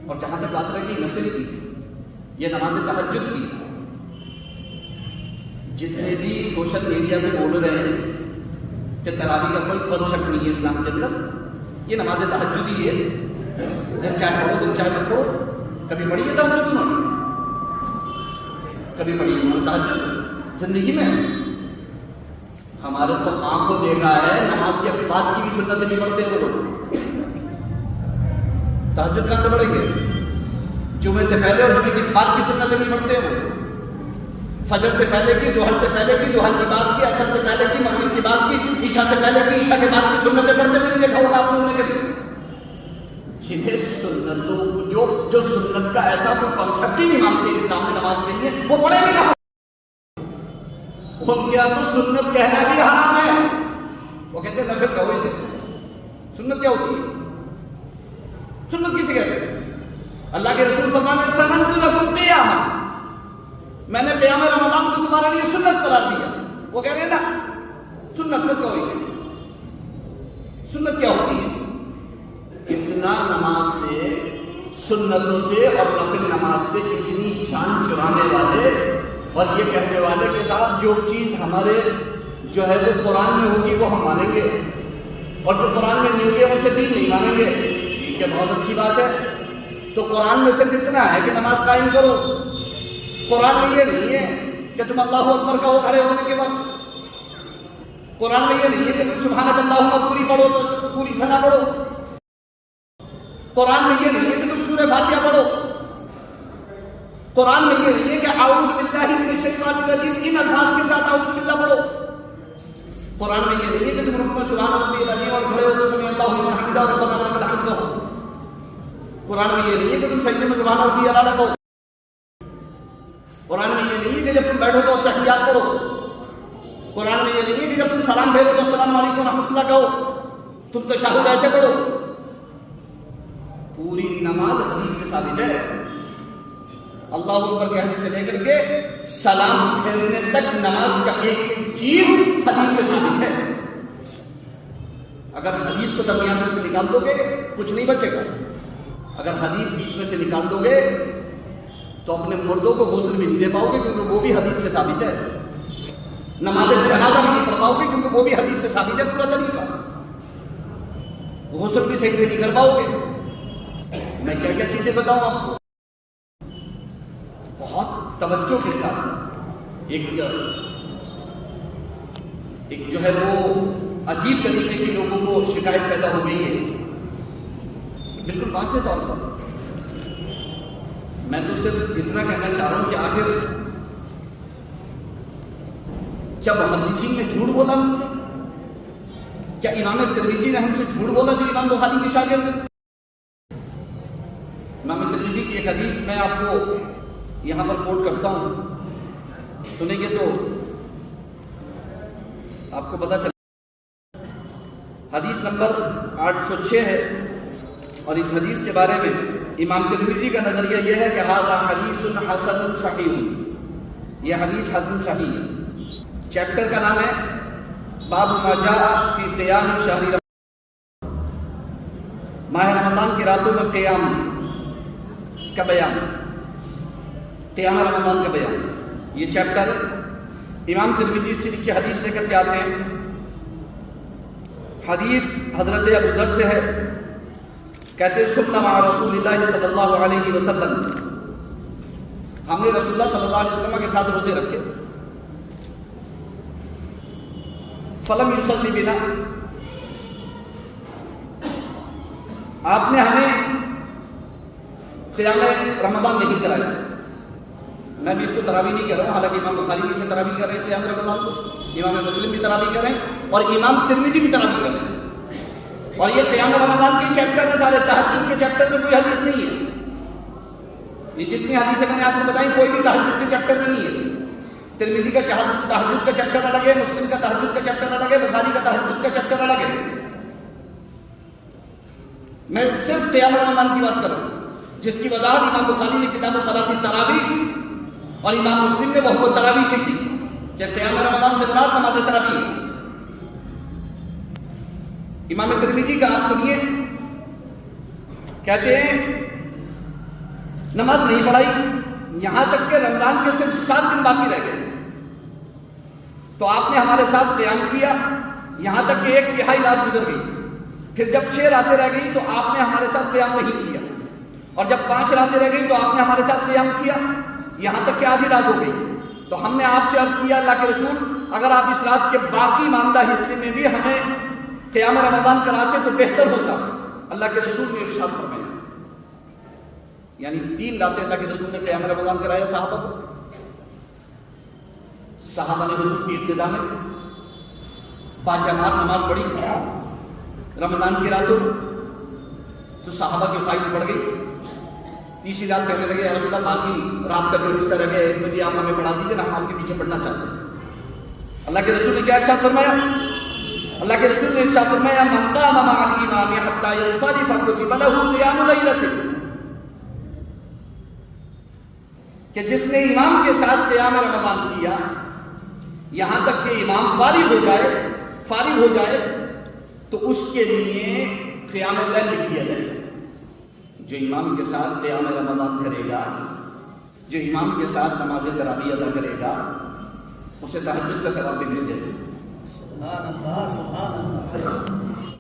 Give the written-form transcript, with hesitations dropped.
اور جہاں تک بات رہی نفل کی، یہ نماز تہجد کی، جتنے بھی سوشل میڈیا پہ بول رہے ہیں کہ تراویح کا کوئی کنسیپٹ نہیں ہے اسلام کے اندر، یہ نماز تہجد ہی ہے، دن چاہے پڑھو دن چاہے مت پڑھو، کبھی پڑھی ہے تہجد انہوں نے؟ کبھی پڑھی ہے تہجد زندگی میں؟ ہمارے تو آنکھوں دیکھا ہے نماز کے بعد کی بھی سنت نہیں پڑھتے ہیں وہ لوگ، تہجد کہاں سے پڑھیں گے؟ جمعے سے پہلے اور جمعے کے بعد کی سنت نہیں پڑھتے ہیں وہ، فجر سے پہلے کی، ظہر سے پہلے کی، ظہر کی بعد کی، عصر سے پہلے کی، مغرب کی بعد کی، عشاء سے پہلے کی، عشاء کے بعد کی سنتیں پڑھتے ہوئے دیکھا ہوگا آپ لوگوں نے کبھی؟ جنہیں سنتوں جو سنت کا ایسا کوئی کانسیپٹ ہی نہیں مانتے اسلام میں نماز کے لیے، وہ پڑھے گا کہاں؟ ان کے یہاں تو سنت کہنا بھی حرام ہے، وہ کہتے ہیں نفل کہو اسے۔ سنت کیا ہوتی ہے؟ سنت کسے کہتے ہیں؟ اللہ کے رسول فرماتے ہیں سننت لکم قیامہ، میں نے قیام رمضان کو تمہارے لیے سنت قرار دیا۔ وہ کہہ رہے ہیں نا سنت مت کہو اسے۔ سنت کیا ہوتی ہے؟ اتنا نماز سے، سنتوں سے اور نفل نماز سے اتنی جان چرانے والے اور یہ کہنے والے کے ساتھ جو چیز ہمارے جو ہے وہ قرآن میں ہوگی وہ ہم مانیں گے، اور جو قرآن میں نہیں ہوگی ہم اسے دین نہیں مانیں گے، ٹھیک ہے، بہت اچھی بات ہے۔ تو قرآن میں صرف اتنا ہے کہ نماز قائم کرو، قرآن میں یہ نہیں ہے کہ تم اللہ اکبر کہو کھڑے ہونے کے بعد، قرآن میں یہ نہیں ہے کہ تم سبحانک اللہم پوری پڑھو تو پوری ثنا پڑھو، قرآن میں یہ نہیں ہے کہ تم سورہ فاتحہ پڑھو، قرآن میں یہ نہیں ہے کہ اعوذ باللہ من الشیطان الرجیم ان الفاظ کے ساتھ اعوذ باللہ پڑھو، قرآن میں یہ نہیں ہے کہ تم رکوع میں سبحان ربی العظیم اور کھڑے ہو تو سمع اللہ لمن حمدہ اور ربنا ولک الحمد کہو، قرآن میں یہ نہیں ہے کہ تم سجدے میں سبحان ربی الاعلی کہو، قرآن میں یہ نہیں ہے کہ جب تم بیٹھو تو تحیات پڑھو، قرآن میں یہ نہیں ہے کہ جب تم سلام پھیرو تو السلام علیکم ورحمۃ اللہ کہو، تم تشہد ایسے پڑھو۔ پوری نماز حدیث سے ثابت ہے، اللہ اکبر کہنے سے لے کر کے سلام پھیرنے تک نماز کا ایک ایک چیز حدیث سے ثابت ہے۔ اگر حدیث کو درمیان میں سے نکال دو گے کچھ نہیں بچے گا، اگر حدیث بیچ میں سے نکال دو گے تو اپنے مردوں کو غسل بھی نہیں دے پاؤ گے کیونکہ وہ بھی حدیث سے ثابت ہے، نماز جنازہ بھی نہیں پڑھ پاؤ گے کیونکہ وہ بھی حدیث سے ثابت ہے پورا طریقہ، غسل بھی صحیح سے نہیں کر پاؤ گے۔ میں کیا کیا چیزیں بتاؤں آپ کو، بہت توجہ کے ساتھ ایک جو ہے وہ عجیب طریقے کی لوگوں کو شکایت پیدا ہو گئی ہے، بالکل واضح طور پر۔ میں تو صرف اتنا کہنا چاہ رہا ہوں کہ آخر کیا محدثین نے جھوٹ بولا ہم سے؟ کیا امام ترمذی نے ہم سے جھوٹ بولا جو امام بخاری کے شاگرد ہیں؟ امام ترمذی کی ایک حدیث میں آپ کو یہاں پر کوٹ کرتا ہوں، سنیں گے تو آپ کو پتا چلے۔ حدیث نمبر 806 ہے، اور اس حدیث کے بارے میں امام ترمذی کا نظریہ یہ ہے کہ ھذا حدیث حسن صحیح، یہ حدیث حسن صحیح ہے۔ چیپٹر کا نام ہے باب ما جاء فی قیام شہر رمضان، ماہ رمضان کی راتوں میں قیام کا بیان، قیام رمضان کا بیان، یہ چیپٹر امام ترمذی سے نیچے حدیث لے کر کے آتے ہیں۔ حدیث حضرت ابو ذر سے ہے، کہتے ہیں سننا مع رسول اللہ صلی اللہ علیہ وسلم، ہم نے رسول اللہ صلی اللہ علیہ وسلم کے ساتھ روزے رکھے، فلم یصلی بنا، آپ نے ہمیں قیام رمضان نہیں کرایا۔ میں بھی اس کو تراویح نہیں کر رہا ہوں، حالانکہ امام بخاری بھی اسے تراویح کر رہے ہیں قیام رمضان کو، امام مسلم بھی تراویح کر رہے ہیں اور امام ترمذی بھی تراویح کر رہے ہیں، اور یہ قیام رمضان کے چیپٹر میں سارے تہجد کے چیپٹر میں کوئی حدیث نہیں ہے، یہ جتنی حدیثیں میں نے آپ کو بتائی کوئی بھی تہجد کے چیپٹر میں نہیں ہے۔ ترمذی کا تہجد کا چیپٹر الگ ہے، مسلم کا تہجد کا چیپٹر الگ ہے، بخاری کا تہجد کا چیپٹر الگ ہے۔ میں صرف قیام رمضان کی بات کر رہا ہوں، جس کی وضاحت امام بخاری نے کتاب صلاۃ التراویح اور امام مسلم نے وہ تراویح سے کی کہ قیام رمضان سے مراد نماز تراویح ہے۔ امام ترمذی کا آپ سنیے، کہتے ہیں نماز نہیں پڑھائی، یہاں تک کہ رمضان کے صرف 7 دن باقی رہ گئے تو آپ نے ہمارے ساتھ قیام کیا، یہاں تک کہ 1/3 رات گزر گئی. پھر جب 6 راتیں رہ گئی تو آپ نے ہمارے ساتھ قیام نہیں کیا، اور جب 5 راتیں رہ گئی تو آپ نے ہمارے ساتھ قیام کیا، یہاں تک کہ آدھی رات ہو گئی. تو ہم نے آپ سے عرض کیا اللہ کے رسول اگر آپ اس رات کے باقی ماندہ حصے میں بھی ہمیں قیام رمضان کراتے تو بہتر ہوتا. اللہ کے رسول نے ارشاد فرمایا، یعنی 3 راتیں اللہ کے رسول نے قیام رمضان کرایا صحابہ کو. صحابہ نے حضور کی ابتدا میں باجماعت نماز پڑھی رمضان کی راتوں، تو صحابہ کی خواہش بڑھ گئی. تیسری رات کہنے لگے یا رسول اللہ باقی رات کا جو حصہ رہ گیا اس میں بھی آپ ہمیں پڑھا دیجیے نا، ہم آپ کے پیچھے پڑھنا چاہتے ہیں. اللہ کے رسول نے کیا ارشاد فرمایا؟ اللہ کے رسول نے ارشاد فرمایا من قام مع الامام حتى ينصرف كتب له قيام ليلة، کہ جس نے امام کے ساتھ قیام رمضان کیا یہاں تک کہ امام فارغ ہو جائے تو اس کے لیے قیام اللیل لکھ دیا جائے. جو امام کے ساتھ قیام رمضان کرے گا، جو امام کے ساتھ نماز تراویح ادا کرے گا، اسے تہجد کا ثواب بھی مل جائے گا. سبحان اللہ سبحان اللہ.